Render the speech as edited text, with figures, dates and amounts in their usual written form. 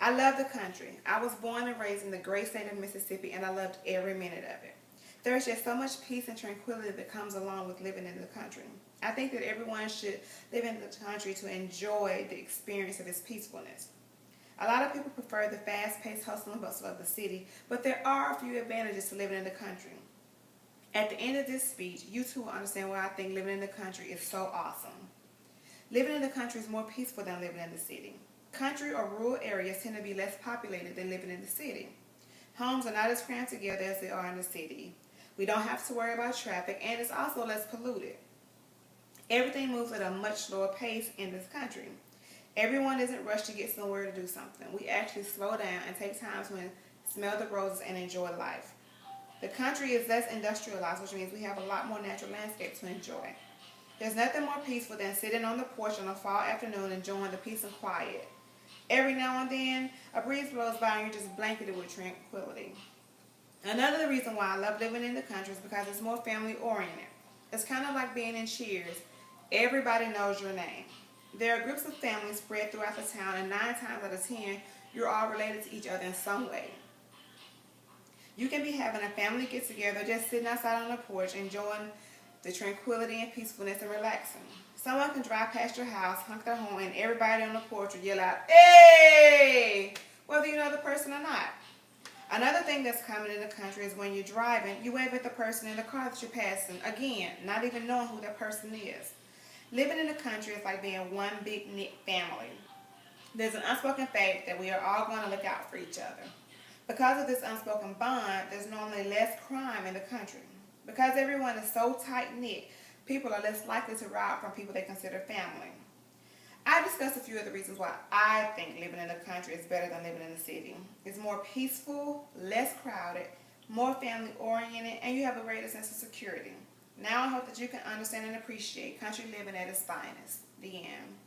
I love the country. I was born and raised in the great state of Mississippi, and I loved every minute of it. There is just so much peace and tranquility that comes along with living in the country. I think that everyone should live in the country to enjoy the experience of its peacefulness. A lot of people prefer the fast-paced hustle and bustle of the city, but there are a few advantages to living in the country. At the end of this speech, you too will understand why I think living in the country is so awesome. Living in the country is more peaceful than living in the city. Country or rural areas tend to be less populated than living in the city. Homes are not as crammed together as they are in the city. We don't have to worry about traffic, and it's also less polluted. Everything moves at a much slower pace in this country. Everyone isn't rushed to get somewhere to do something. We actually slow down and take time to smell the roses and enjoy life. The country is less industrialized, which means we have a lot more natural landscape to enjoy. There's nothing more peaceful than sitting on the porch on a fall afternoon enjoying the peace and quiet. Every now and then, a breeze blows by and you're just blanketed with tranquility. Another reason why I love living in the country is because it's more family oriented. It's kind of like being in Cheers. Everybody knows your name. There are groups of families spread throughout the town, and 9 times out of 10, you're all related to each other in some way. You can be having a family get-together, just sitting outside on the porch, enjoying the tranquility and peacefulness and relaxing. Someone can drive past your house, honk their horn, and everybody on the porch will yell out, "Hey!" whether you know the person or not. Another thing that's common in the country is when you're driving, you wave at the person in the car that you're passing, again, not even knowing who that person is. Living in the country is like being one big knit family. There's an unspoken fact that we are all going to look out for each other. Because of this unspoken bond, there's normally less crime in the country. Because everyone is so tight-knit, people are less likely to rob from people they consider family. I discussed a few of the reasons why I think living in the country is better than living in the city. It's more peaceful, less crowded, more family-oriented, and you have a greater sense of security. Now I hope that you can understand and appreciate country living at its finest. The end.